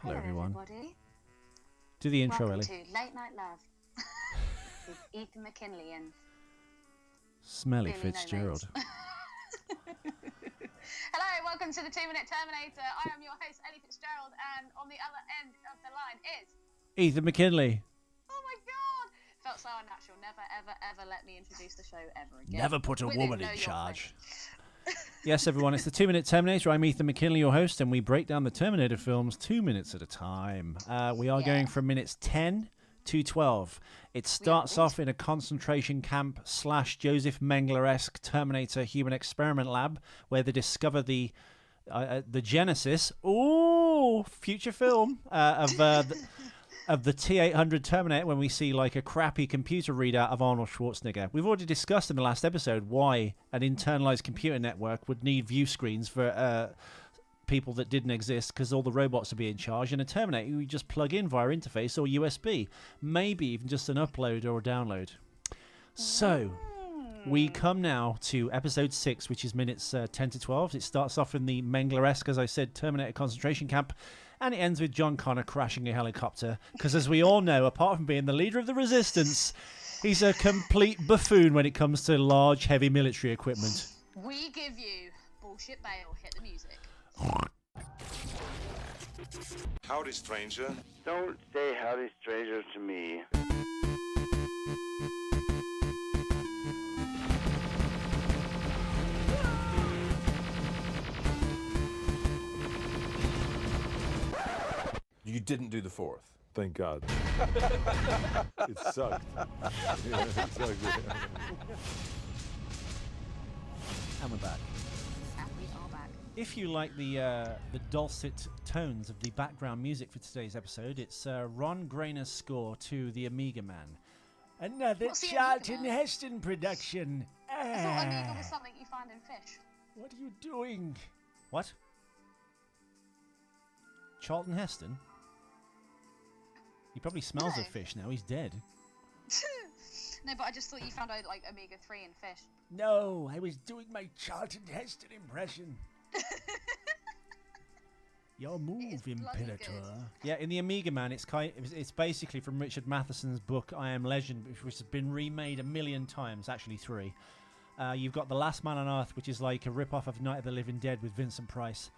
Hello everyone. Everybody. Do the intro, Welcome Ellie. to Late Night Love with Ethan McKinley and Smelly Billy No Fitzgerald. Mates. Hello, welcome to the 2-Minute Terminator. I am your host, Ellie Fitzgerald, and on the other end of the line is... Ethan McKinley. Oh my god! Felt so unnatural. Never, ever, ever let me introduce the show ever again. Never put a Women woman know in your charge. place. Yes, everyone, it's the 2-Minute Terminator. I'm Ethan McKinley, your host, and we break down the Terminator films 2 minutes at a time. We are going from minutes 10 to 12. It starts off in a concentration camp / Joseph Mengele-esque Terminator human experiment lab where they discover the genesis, future film, of the T-800 Terminator, when we see like a crappy computer readout of Arnold Schwarzenegger. We've already discussed in the last episode why an internalized computer network would need view screens for people that didn't exist, because all the robots would be in charge, and a Terminator you just plug in via interface or USB, maybe even just an upload or a download. So we come now to episode 6, which is minutes 10 to 12. It starts off in the Mengele-esque, as I said, Terminator concentration camp, and it ends with John Connor crashing a helicopter, because as we all know, apart from being the leader of the Resistance, he's a complete buffoon when it comes to large, heavy military equipment. We give you bullshit bail. Hit the music. Howdy, stranger. Don't say howdy, stranger, to me. You didn't do the fourth. Thank God. It sucked. It sucked. And we're back. And we are back. If you like the dulcet tones of the background music for today's episode, it's Ron Grainer's score to The Amiga Man. Another What's the Charlton Amiga Man? Heston production. I thought Amiga was something you find in fish. What are you doing? What? Charlton Heston? He probably smells of fish now. He's dead. No, but I just thought you found out like omega-3 in fish. No, I was doing my Charlton Heston impression. Your move, It's bloody Imperator. good. Yeah, in the Amiga Man, it's basically from Richard Matheson's book I Am Legend, which has been remade a million times, actually 3. You've got The Last Man on Earth, which is like a rip-off of Night of the Living Dead with Vincent Price.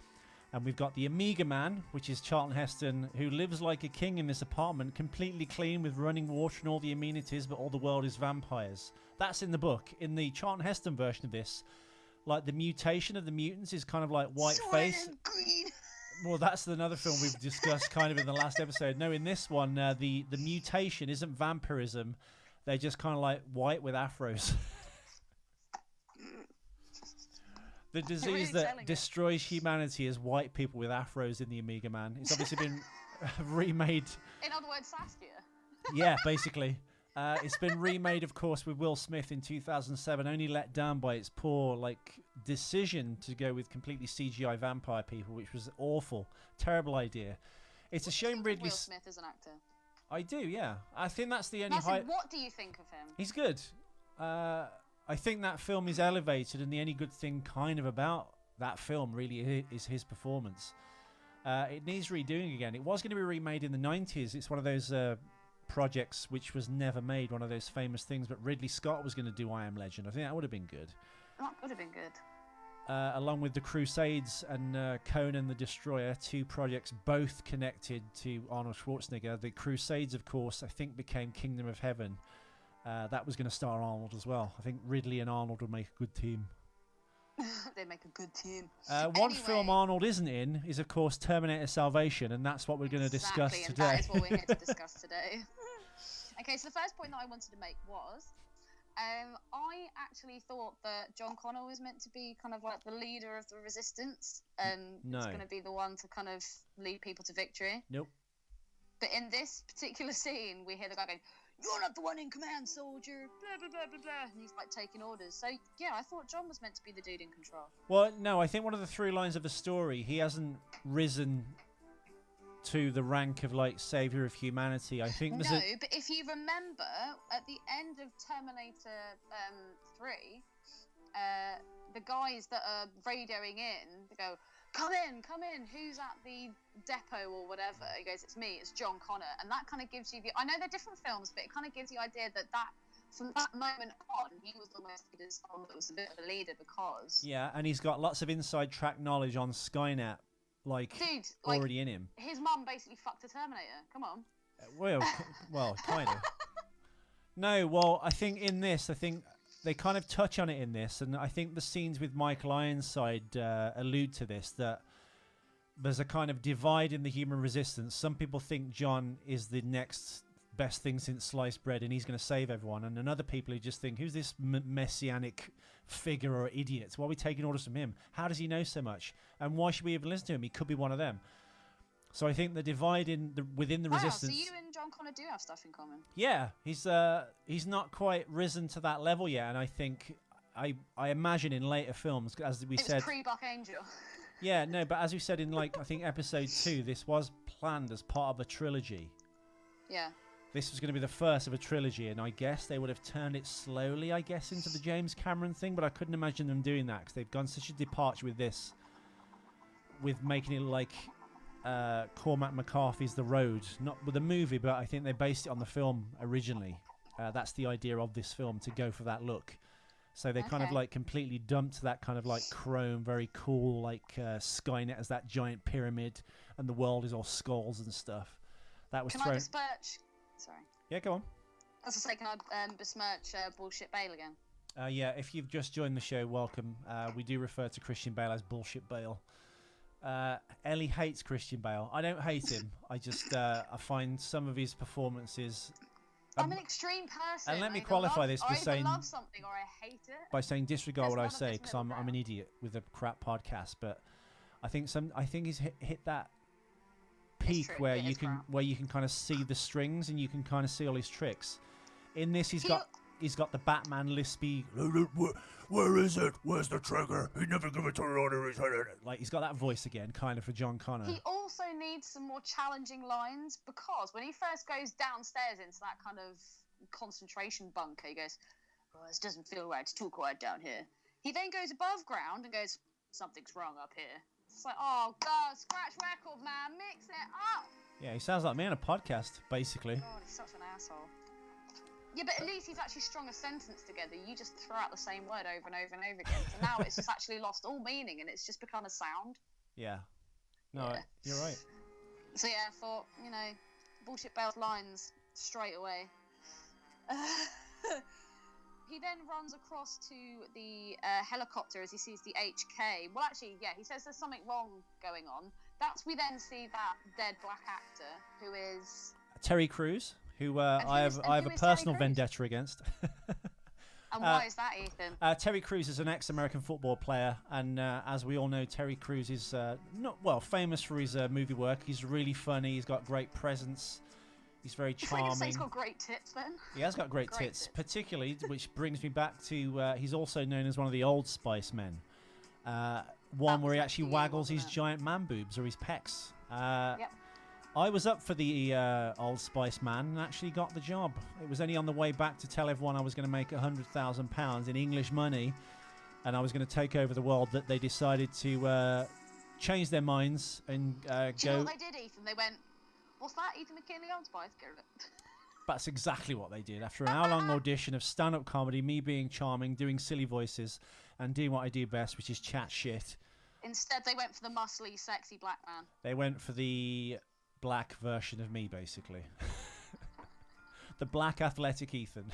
And we've got the Amiga Man, which is Charlton Heston, who lives like a king in this apartment, completely clean with running water and all the amenities, but all the world is vampires. That's in the book. In the Charlton Heston version of this, like the mutation of the mutants is kind of like white face. Green. Well, that's another film we've discussed kind of in the last episode. No, in this one, the mutation isn't vampirism. They're just kind of like white with afros. The disease really that selling it. destroys humanity is white people with afros in the Amiga Man. It's obviously been remade. In other words, Saskia. Yeah, basically. It's been remade, of course, with Will Smith in 2007, only let down by its poor decision to go with completely CGI vampire people, which was awful. Terrible idea. It's a shame Ridley... Will Smith as an actor. I do, yeah. I think that's the only Martin, what do you think of him? He's good. I think that film is elevated, and the only good thing kind of about that film really is his performance. It needs redoing again. It was going to be remade in the 90s. It's one of those projects which was never made, one of those famous things, but Ridley Scott was going to do I Am Legend. I think that would have been good. That would have been good. Along with The Crusades and Conan the Destroyer, 2 projects both connected to Arnold Schwarzenegger. The Crusades, of course, I think became Kingdom of Heaven. That was going to star Arnold as well. I think Ridley and Arnold would make a good team. They make a good team. One film Arnold isn't in is, of course, Terminator Salvation, and that's what we're going to discuss and today. that is what we're here to discuss today. Okay, so the first point that I wanted to make was, I actually thought that John Connor was meant to be kind of like the leader of the Resistance, and was going to be the one to kind of lead people to victory. Nope. But in this particular scene, we hear the guy going, "You're not the one in command, soldier," blah, blah, blah, blah, blah. And he's like taking orders. So, yeah, I thought John was meant to be the dude in control. Well, no, I think one of the through lines of the story, he hasn't risen to the rank of like savior of humanity. I think there's but if you remember, at the end of Terminator 3, the guys that are radioing in, they go, come in. Who's at the depot or whatever? He goes, it's me, it's John Connor. And that kind of gives you I know they're different films, but it kind of gives you the idea that from that moment on, he was almost someone that was a bit of a leader because... Yeah, and he's got lots of inside track knowledge on Skynet, Dude, already in him. His mum basically fucked a Terminator. Come on. Well, kind of. No, well, I think they kind of touch on it in this, and I think the scenes with Michael Ironside allude to this, that there's a kind of divide in the human resistance. Some people think John is the next best thing since sliced bread and he's going to save everyone, and then other people who just think, who's this messianic figure or idiot? Why are we taking orders from him? How does he know so much? And why should we even listen to him? He could be one of them. So I think the divide within the resistance... So you and John Connor do have stuff in common. Yeah, he's not quite risen to that level yet, and I think I imagine in later films, as we said... It was pre-Buck Angel. Yeah, no, but as we said in I think episode 2, this was planned as part of a trilogy. Yeah. This was going to be the first of a trilogy, and I guess they would have turned it slowly, into the James Cameron thing, but I couldn't imagine them doing that because they've gone such a departure with this, with making it like Cormac McCarthy's The Road, not with the movie, but I think they based it on the film originally. That's the idea of this film, to go for that look. So they kind of completely dumped that kind of chrome, very cool, Skynet as that giant pyramid, and the world is all skulls and stuff. That was Can I besmirch? Sorry. Yeah, go on. As I say, can I besmirch Bullshit Bale again? Yeah, if you've just joined the show, welcome. We do refer to Christian Bale as Bullshit Bale. Ellie hates Christian Bale. I don't hate him. I just I find some of his performances... I'm an extreme person. And let me qualify this by saying... I love something or I hate it. By saying disregard what I say, because I'm an idiot with a crap podcast. But I think he's hit that peak where you can kind of see the strings and you can kind of see all his tricks. In this, he's got the Batman lispy. Where is it? Where's the trigger? He never give it to order. He's got that voice again, kind of for John Connor. He also needs some more challenging lines because when he first goes downstairs into that kind of concentration bunker, he goes, "Oh, this doesn't feel right. It's too quiet down here." He then goes above ground and goes, "Something's wrong up here." It's like, oh God, scratch record, man, mix it up. Yeah, he sounds like me on a podcast, basically. God, he's such an asshole. Yeah, but at least he's actually strung a sentence together. You just throw out the same word over and over and over again. So now it's just actually lost all meaning and it's just become a sound. Yeah. No, you're right. So yeah, I thought, Bullshit Bale's lines straight away. He then runs across to the helicopter as he sees the HK. Well, actually, yeah, he says there's something wrong going on. We then see that dead black actor who is... Terry Crews. Who I have a personal vendetta against. And why is that, Ethan? Terry Crews is an ex-American football player, and as we all know, Terry Crews is famous for his movie work. He's really funny. He's got great presence. He's very charming. It's like he's got great tits, then. He has got great tits, particularly, which brings me back to he's also known as one of the Old Spice men. One where he actually waggles his giant man boobs or his pecs. Yep. I was up for the Old Spice man and actually got the job. It was only on the way back to tell everyone I was going to make £100,000 in English money and I was going to take over the world that they decided to change their minds and go... Do you know what they did, Ethan? They went, "What's that, Ethan McKinley, Old Spice? Get rid of it." That's exactly what they did. After an hour-long audition of stand-up comedy, me being charming, doing silly voices, and doing what I do best, which is chat shit. Instead, they went for the muscly, sexy black man. They went for the... black version of me, basically. The black athletic Ethan.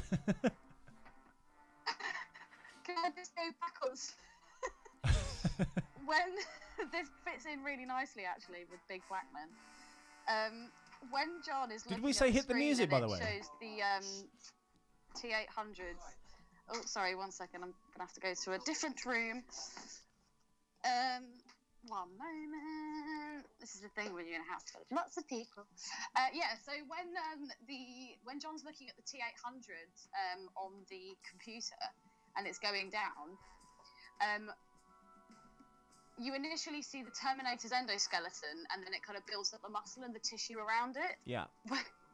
Can I just go backwards? When this fits in really nicely, actually, with big black men. When John is looking Did we say hit the music, by the way? Shows the T800s. Oh, sorry, 1 second. I'm gonna have to go to a different room. One moment. This is the thing when you're gonna have to go. Lots of people. So when John's looking at the T800 on the computer and it's going down, you initially see the Terminator's endoskeleton and then it kind of builds up the muscle and the tissue around it. Yeah.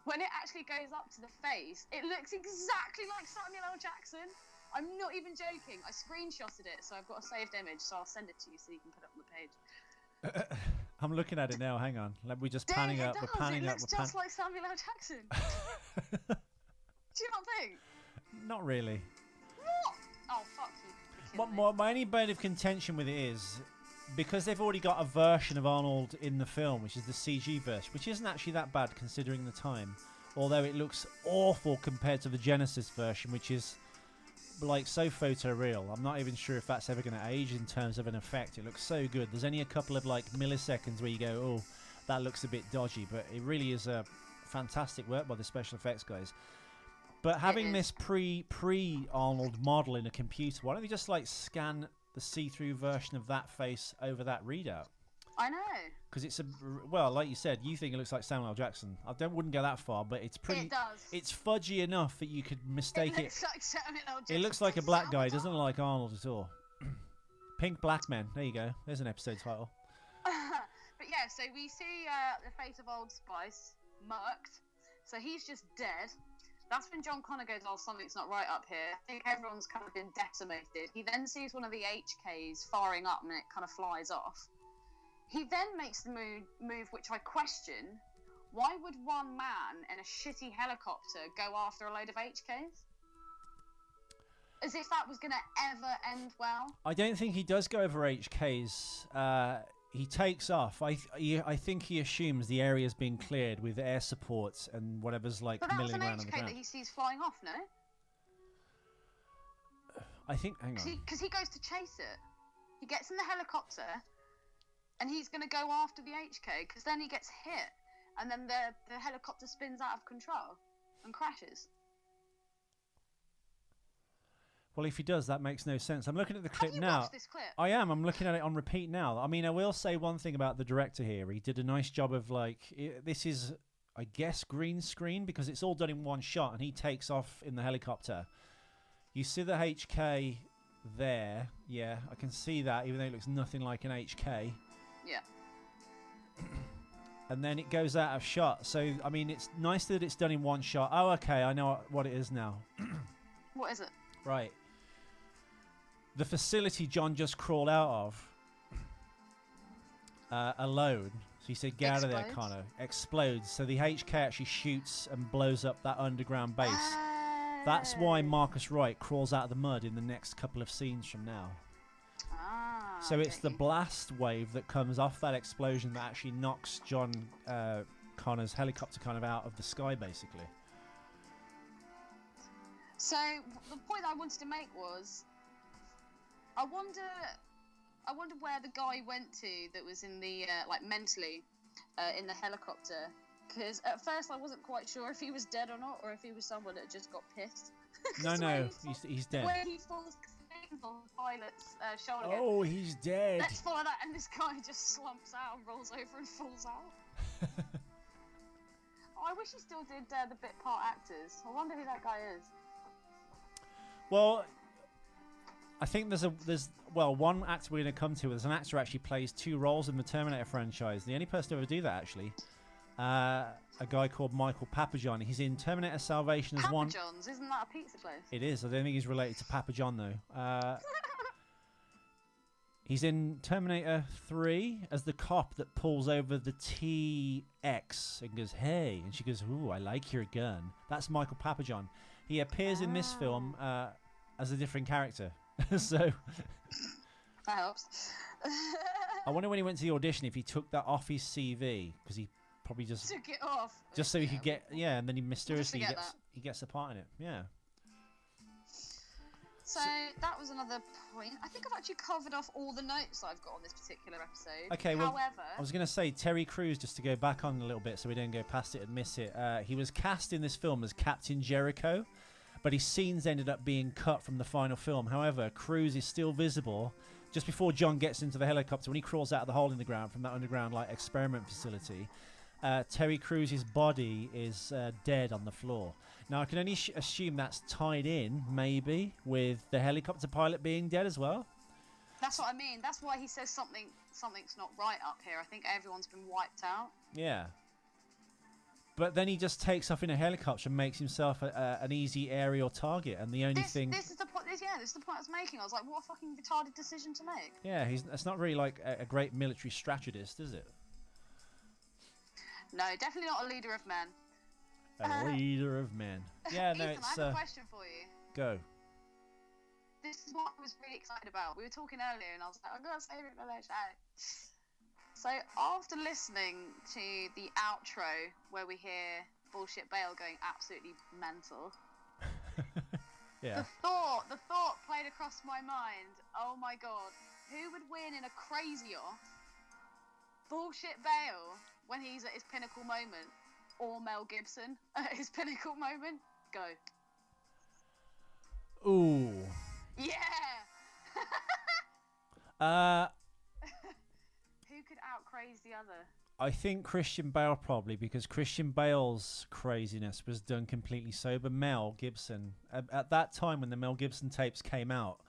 When it actually goes up to the face, it looks exactly like Samuel L. Jackson. I'm not even joking. I screenshotted it, so I've got a saved image, so I'll send it to you so you can put it on the page. I'm looking at it now. Hang on. We're just panning up. We're panning it up. looks just like Samuel L. Jackson. Do you not think? Not really. What? Oh, fuck you. My only bone of contention with it is because they've already got a version of Arnold in the film, which is the CG version, which isn't actually that bad considering the time. Although it looks awful compared to the Genesis version, which is like so photoreal. I'm not even sure if that's ever going to age in terms of an effect. It looks so good. There's only a couple of like milliseconds where you go, oh, that looks a bit dodgy, but it really is a fantastic work by the special effects guys. But having this pre-Arnold model in a computer, why don't they just like scan the see-through version of that face over that readout? I know. Because it's like you said, you think it looks like Samuel L. Jackson. Wouldn't go that far, but it's pretty. It does. It's fudgy enough that you could mistake it. It looks like Samuel L. Jackson. It looks like a black guy. It doesn't look like Arnold at all. Pink Black Men. There you go. There's an episode title. But yeah, so we see the face of Old Spice murked. So he's just dead. That's when John Connor goes, oh, something's not right up here. I think everyone's kind of been decimated. He then sees one of the HKs firing up and it kind of flies off. He then makes the move which I question. Why would one man in a shitty helicopter go after a load of HKs? As if that was going to ever end well. I don't think he does go over HKs. He takes off. I think he assumes the area's been cleared with air supports and whatever's like milling around on the ground. But that's an HK that he sees flying off, no? I think, hang on. Because he goes to chase it. He gets in the helicopter and he's going to go after the HK because then he gets hit and then the helicopter spins out of control and crashes. Well, if he does, that makes no sense. I'm looking at the clip Have you now. watched this clip? I am. I'm looking at it on repeat now. I mean, I will say one thing about the director here. He did a nice job of this is, I guess, green screen because it's all done in one shot and he takes off in the helicopter. You see the HK there. Yeah, I can see that even though it looks nothing like an HK. Yeah. And then it goes out of shot. So, I mean, it's nice that it's done in one shot. Oh, okay. I know what it is now. What is it? Right. The facility John just crawled out of alone. So he said, get out of there, Connor. Explodes. So the HK actually shoots and blows up that underground base. That's why Marcus Wright crawls out of the mud in the next couple of scenes from now. So it's the blast wave that comes off that explosion that actually knocks John Connor's helicopter kind of out of the sky, basically. So the point I wanted to make was, I wonder where the guy went to that was in the mentally in the helicopter. Because at first I wasn't quite sure if he was dead or not, or if he was someone that just got pissed. No, he's dead. Where he falls on the pilot's shoulder. Oh, he's dead. Let's follow that, and this guy just slumps out and rolls over and falls out. Oh, I wish he still did the bit part actors. I wonder who that guy is. Well, I think there's one actor we're going to come to. There's an actor who actually plays two roles in the Terminator franchise. The only person to ever do that, actually. A guy called Michael Papajohn. He's in Terminator Salvation as one. Papa John's, isn't that a pizza place? It is. I don't think he's related to Papa John though. He's in Terminator 3 as the cop that pulls over the TX and goes, "Hey," and she goes, "Ooh, I like your gun." That's Michael Papajohn. He appears in this film as a different character. So that helps. I wonder when he went to the audition if he took that off his CV because he probably just took it off just so he could get and then he mysteriously gets a part in it. Yeah. So that was another point. I think I've actually covered off all the notes I've got on this particular episode. Okay, well, however, I was going to say Terry Crews, just to go back on a little bit so we don't go past it and miss it. He was cast in this film as Captain Jericho, but his scenes ended up being cut from the final film. However, Crews is still visible just before John gets into the helicopter when he crawls out of the hole in the ground from that underground experiment facility. Terry Crews' body is dead on the floor. Now, I can only assume that's tied in, maybe, with the helicopter pilot being dead as well. That's what I mean. That's why he says something's not right up here. I think everyone's been wiped out. Yeah. But then he just takes off in a helicopter and makes himself an easy aerial target, and the only thing... This is the point. this is the point I was making. I was like, what a fucking retarded decision to make. Yeah, it's not really like a great military strategist, is it? No, definitely not a leader of men. A leader of men. Yeah, no, Ethan, it's... I have a question for you. Go. This is what I was really excited about. We were talking earlier, and I was like, I'm going to save it for the show. So, after listening to the outro, where we hear Bullshit Bale going absolutely mental, Yeah. the thought played across my mind, oh my god, who would win in a crazy-off? Bullshit Bale, when he's at his pinnacle moment, or Mel Gibson at his pinnacle moment? Go. Ooh. Yeah! Who could out-craze the other? I think Christian Bale probably, because Christian Bale's craziness was done completely sober. Mel Gibson, at that time when the Mel Gibson tapes came out,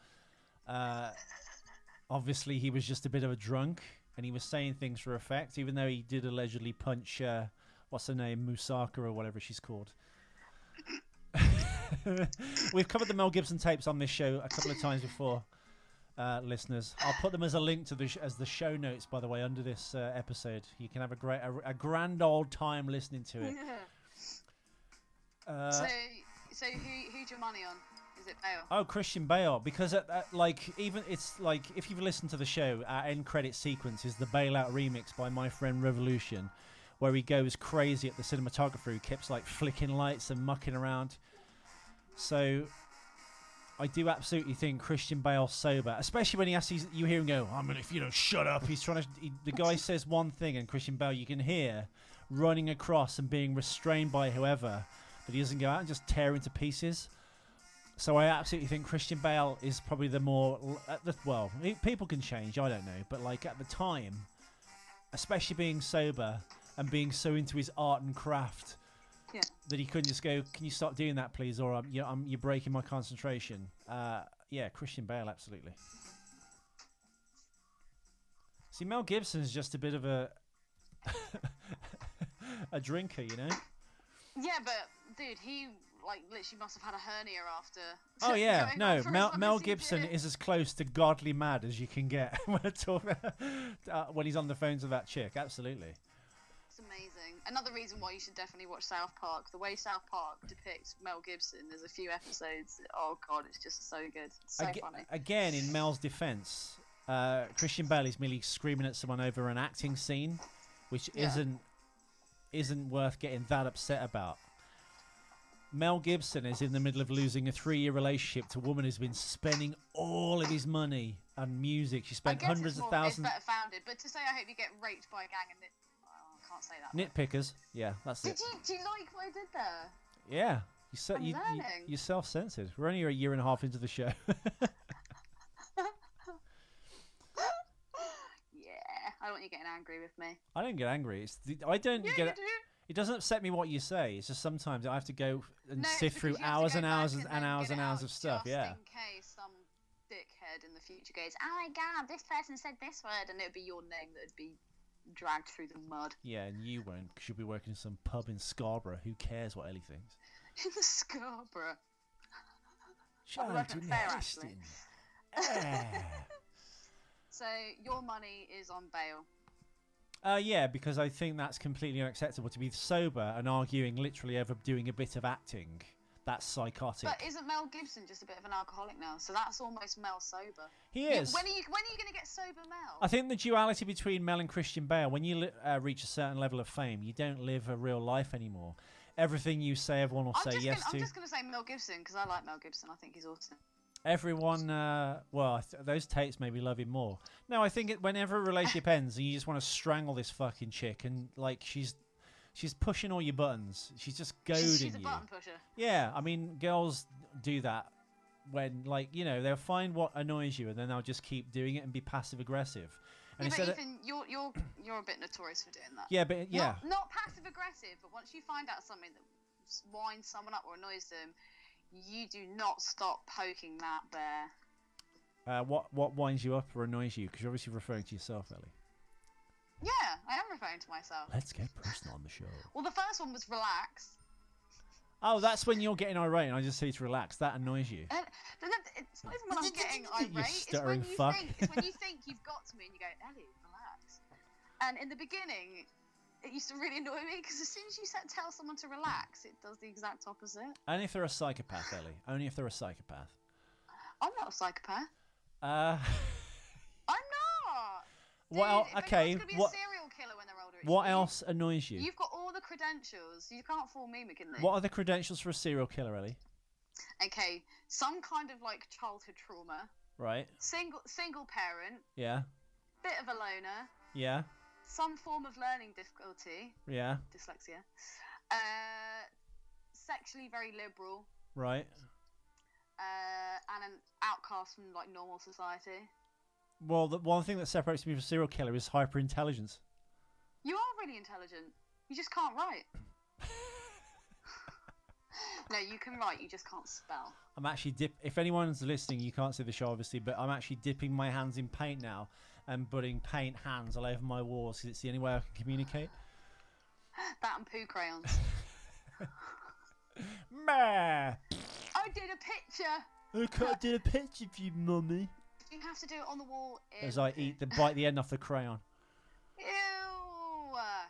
obviously he was just a bit of a drunk, and he was saying things for effect, even though he did allegedly punch, what's her name, Musaka or whatever she's called. We've covered the Mel Gibson tapes on this show a couple of times before, listeners. I'll put them as a link to as the show notes, by the way, under this episode. You can have a grand old time listening to it. So who'd your money on? Is it Bale? Oh, Christian Bale, because it's like if you've listened to the show, our end credit sequence is the Bailout remix by My Friend Revolution, where he goes crazy at the cinematographer who keeps like flicking lights and mucking around. So I do absolutely think Christian Bale sober, especially when you hear him go, if you don't shut up. He's trying to. The guy says one thing, and Christian Bale, you can hear running across and being restrained by whoever, but he doesn't go out and just tear into pieces. So I absolutely think Christian Bale is probably the more people can change, I don't know, but like at the time, especially being sober and being so into his art and craft, that he couldn't just go, can you stop doing that, please, or you're breaking my concentration. Yeah, Christian Bale, absolutely. See, Mel Gibson is just a bit of a a drinker, you know? Yeah, but dude, he literally must have had a hernia after. Oh yeah, no, Mel Gibson is as close to godly mad as you can get when he's on the phones with that chick. Absolutely. It's amazing. Another reason why you should definitely watch South Park. The way South Park depicts Mel Gibson, there's a few episodes. Oh god, it's just so good. It's so funny. Again, in Mel's defense, Christian Bale is merely screaming at someone over an acting scene, which isn't worth getting that upset about. Mel Gibson is in the middle of losing a 3-year relationship to a woman who's been spending all of his money on music. She spent hundreds of thousands. It's better founded, but to say I hope you get raped by a gang of I can't say that. Nitpickers. Yeah, that's it. Do you like what I did there? Yeah. You're self-censored. We're only a year and a half into the show. I don't want you getting angry with me. I don't get angry. It doesn't upset me what you say. It's just sometimes I have to go and sift through hours and hours and hours and hours of stuff. Just in case some dickhead in the future goes, oh my god, this person said this word, and it would be your name that would be dragged through the mud. Yeah, and you won't, because you'll be working in some pub in Scarborough. Who cares what Ellie thinks? In the Scarborough. Actually. So your money is on Bale. Yeah, because I think that's completely unacceptable to be sober and arguing literally over doing a bit of acting. That's psychotic. But isn't Mel Gibson just a bit of an alcoholic now? So that's almost Mel sober. He is. When are you going to get sober, Mel? I think the duality between Mel and Christian Bale, when you reach a certain level of fame, you don't live a real life anymore. Everything you say, everyone will say yes to. I'm just going to say Mel Gibson because I like Mel Gibson. I think he's awesome. Everyone, those tapes maybe love him more. No, I think whenever a relationship ends and you just want to strangle this fucking chick and like she's pushing all your buttons. She's just goading you. She's a button pusher. Yeah, I mean, girls do that when, like, you know, they'll find what annoys you and then they'll just keep doing it and be passive aggressive. And but Ethan, you're a bit notorious for doing that. Yeah, but yeah. Not passive aggressive, but once you find out something that winds someone up or annoys them, you do not stop poking that bear. What winds you up or annoys you? Because you're obviously referring to yourself, Ellie. Yeah, I am referring to myself. Let's get personal on the show. Well, the first one was relax. Oh, that's when you're getting irate and I just say to relax. That annoys you. it's not even when I'm getting irate. stuttering it's fuck. when you think you've got to me and you go, Ellie, relax. And in the beginning, it used to really annoy me because as soon as you tell someone to relax, it does the exact opposite. Only if they're a psychopath, Ellie. Only if they're a psychopath. I'm not a psychopath. Uh, I'm not. well, Dude, okay. If anyone's gonna be a serial killer when they're older, it's What you. else annoys you? You've got all the credentials. You can't fool me, McKinley. What are the credentials for a serial killer, Ellie? Okay, some kind of like childhood trauma. Right. Single parent. Yeah. Bit of a loner. Yeah. Some form of learning difficulty. Yeah. Dyslexia. Sexually very liberal. Right. And an outcast from like normal society. Well, the one thing that separates me from a serial killer is hyper-intelligence. You are really intelligent. You just can't write. No, you can write. You just can't spell. I'm actually if anyone's listening, you can't see the show obviously, but I'm actually dipping my hands in paint now and putting paint hands all over my walls because it's the only way I can communicate. That and poo crayons. Meh. I did a picture. I did a picture of you, mummy. You have to do it on the wall. As I bite the end off the crayon. Ew.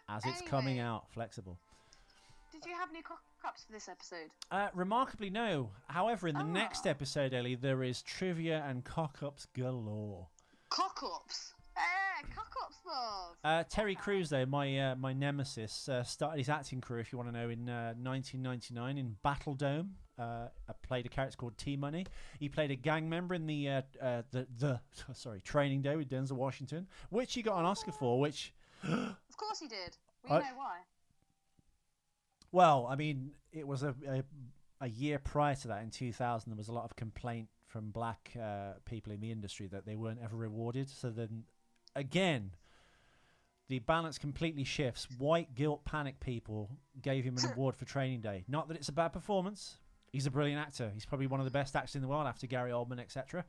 As it's coming out, flexible. Did you have any cock-ups for this episode? Remarkably, no. However, in the next episode, Ellie, there is trivia and cock-ups galore. Cock-ups? Cock-ups, love. Terry Crews, though, my nemesis, started his acting career, if you want to know, in 1999 in Battle Dome. Played a character called T-Money. He played a gang member in the Training Day with Denzel Washington, which he got an Oscar for, which... Of course he did. We know why. Well, I mean, it was a year prior to that, in 2000, there was a lot of complaint from black people in the industry that they weren't ever rewarded. So then, again, the balance completely shifts. White guilt panic people gave him an award for Training Day. Not that it's a bad performance. He's a brilliant actor. He's probably one of the best actors in the world after Gary Oldman, etc.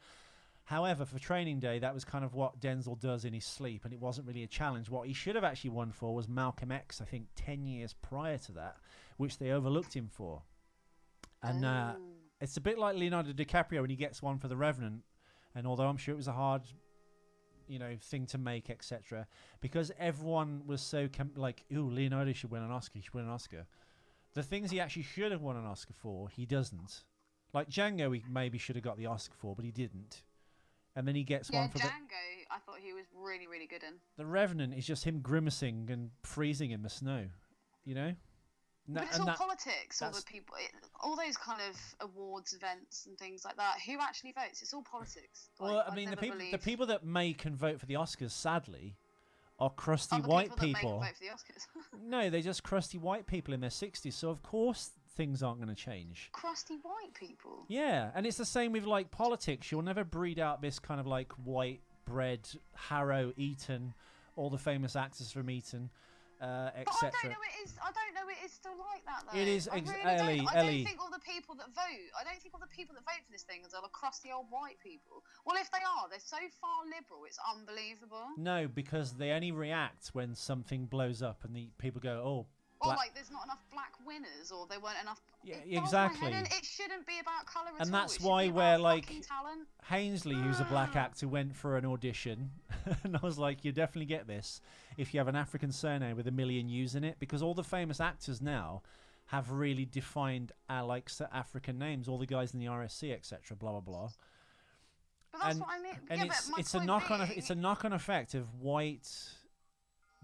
However, for Training Day, that was kind of what Denzel does in his sleep, and it wasn't really a challenge. What he should have actually won for was Malcolm X, I think 10 years prior to that, which they overlooked him for. And it's a bit like Leonardo DiCaprio when he gets one for The Revenant, and although I'm sure it was a hard, thing to make, etc., because everyone was so ooh, Leonardo should win an Oscar, he should win an Oscar. The things he actually should have won an Oscar for, he doesn't. Like Django, he maybe should have got the Oscar for, but he didn't. And then he gets one for Django, I thought he was really, really good in. The Revenant is just him grimacing and freezing in the snow, But it's all politics, all the people, all those kind of awards events and things like that. Who actually votes? It's all politics. Well, I mean, the people that make and vote for the Oscars, sadly, are crusty white people. That make and vote for the Oscars. No, they're just crusty white people in their 60s. So of course things aren't going to change. Crusty white people. Yeah, and it's the same with politics. You'll never breed out this kind of white bread, Harrow, Eton, all the famous actors from Eton, etc. But I don't know it is still like that though. It is, I Ellie. don't think all the people that vote for this thing are the crusty old white people. Well, if they are, they're so far liberal, it's unbelievable. No, because they only react when something blows up and the people go, oh. Or there's not enough black winners, or there weren't enough. Yeah, exactly. It shouldn't be about colour at all. And that's it why talent. Hainsley, who's a black actor, went for an audition, and I was like, you definitely get this if you have an African surname with 1 million U's in it, because all the famous actors now have really defined African names. All the guys in the RSC, etc. Blah blah blah. But that's what I mean. And it's a knock-on effect of white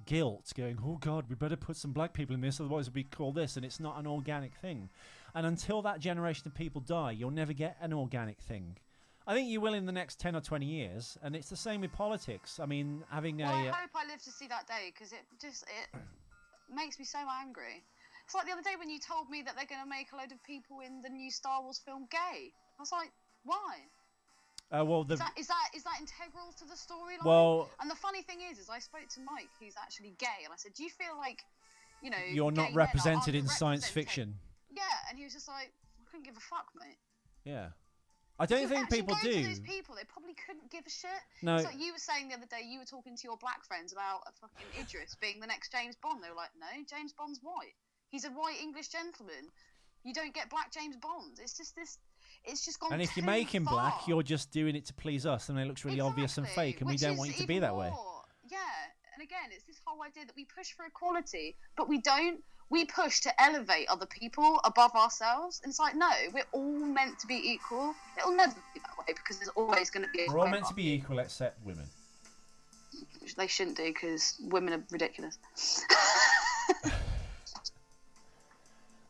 guilt going, oh god, we better put some black people in this, otherwise it'll be called this, and it's not an organic thing. And until that generation of people die, you'll never get an organic thing. I think you will in the next 10 or 20 years, and it's the same with politics. I mean, I hope I live to see that day, because it makes me so angry. It's like the other day when you told me that they're going to make a load of people in the new Star Wars film gay. I was like, why? Is that integral to the storyline? Well, and the funny thing is I spoke to Mike, who's actually gay, and I said, do you feel like, you're not represented in science fiction? Yeah, and he was just like, I couldn't give a fuck, mate. Yeah. I don't think people do. To those people, they probably couldn't give a shit. No. It's like you were saying the other day, you were talking to your black friends about a fucking Idris being the next James Bond. They were like, no, James Bond's white. He's a white English gentleman. You don't get black James Bond. It's just this. it's just gone. And if you too make him far. black, you're just doing it to please us, and it looks really obvious and Exactly, fake, and we which don't is want you to even be that way. more- Yeah, and again, it's this whole idea that we push for equality, but we don't. We push to elevate other people above ourselves. And it's like, no, we're all meant to be equal. It'll never be that way because there's always going to be. We're all meant to be equal except women. Which they shouldn't do because women are ridiculous.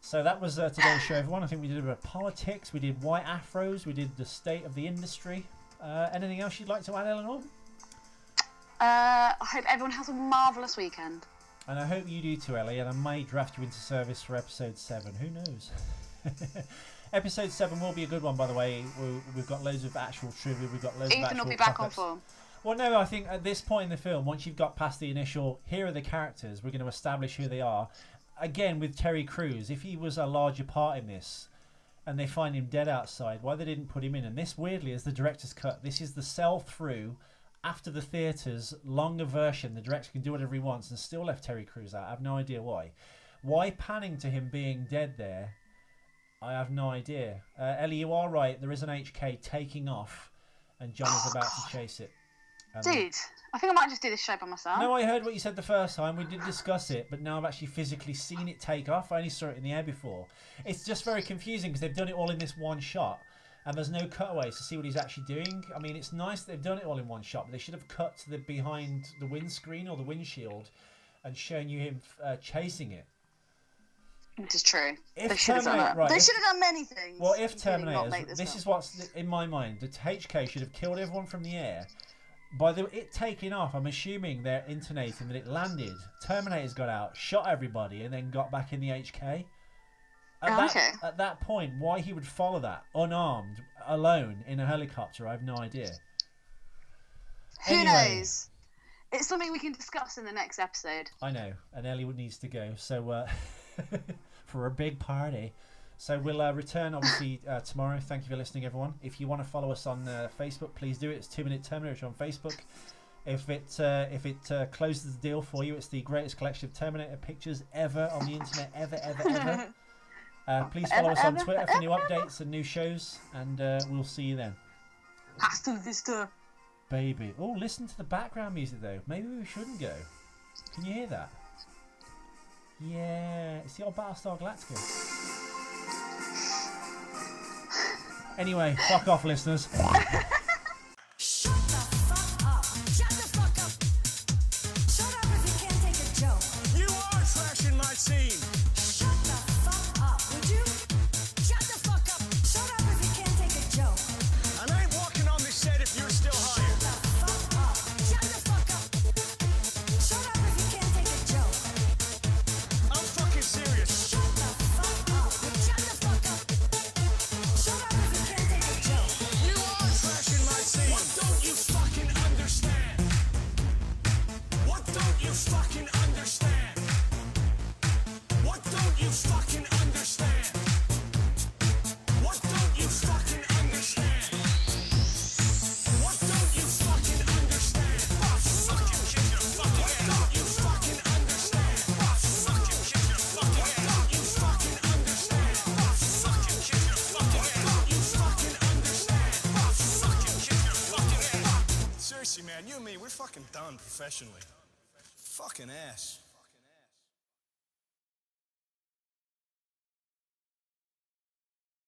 So that was today's show, everyone. I think we did a bit of politics, we did white afros, we did the state of the industry. Anything else you'd like to add, Eleanor? I hope everyone has a marvellous weekend. And I hope you do too, Ellie, and I may draft you into service for episode 7. Who knows? Episode 7 will be a good one, by the way. We've got loads of actual trivia. We've got loads of Ethan actual will be back on pop-ups. form. Well, no, I think at this point in the film, once you've got past the initial, here are the characters, we're going to establish who they are. Again, with Terry Crews, if he was a larger part in this, and they find him dead outside, why they didn't put him in? And this, weirdly, is the director's cut. This is the sell-through after the theatres, longer version. The director can do whatever he wants and still left Terry Crews out. I have no idea why. Why panning to him being dead there? I have no idea. Ellie, you are right. There is an HK taking off, and John is about to chase it. Dude, I think I might just do this show by myself. No, I heard what you said the first time. We did discuss it, but now I've actually physically seen it take off. I only saw it in the air before. It's just very confusing because they've done it all in this one shot, and there's no cutaways to see what he's actually doing. I mean, it's nice that they've done it all in one shot, but they should have cut to the behind the windscreen or the windshield and shown you him chasing it. This is true. If They should have done Terminator- that. right, They if- should have done many things. Well, if including not make Terminators, this this is film. what's in my mind. The HK should have killed everyone from the air. By it taking off, I'm assuming they're intonating that it landed. Terminator's got out, shot everybody, and then got back in the HK. At that point, why he would follow that unarmed, alone in a helicopter, I have no idea. Who Anyway, knows? It's something we can discuss in the next episode. I know, and Ellie needs to go, so for a big party. So we'll return obviously tomorrow. Thank you for listening, everyone. If you want to follow us on Facebook, please do it. It's 2 Minute Terminator on Facebook. If it closes the deal for you, it's the greatest collection of Terminator pictures ever on the internet, ever. Please follow us on Twitter for new updates and new shows, and we'll see you then. Hasta la vista. Baby. Oh, listen to the background music though. Maybe we shouldn't go. Can you hear that? Yeah, it's the old Battlestar Galactica. Anyway, fuck off, listeners. Shut the fuck up. Shut the fuck up. Shut up if you can't take a joke. You are trashing my scene. Shut the fuck up, would you? Shut the fuck up. Shut up if you can't take a joke. And I ain't walking on this set if you're still hired. Shut the fuck up. Shut the fuck up. Shut up if you can't take a joke. I'm fucking serious. Shut the fuck up. Shut the fuck up. Shut up if you can't take a joke. You are trashing my scene. What don't you fucking understand? What don't you fucking understand? What don't you fucking understand? What don't you fucking understand? What don't you fucking understand? Fucking kick your fucking head. What don't you fucking understand? Fucking kick your fucking head. What don't you fucking understand? Fucking kick your fucking head. What don't you fucking understand? Fucking kick your fucking head. Seriously, man, you and me, we're fucking done professionally. Fucking ass.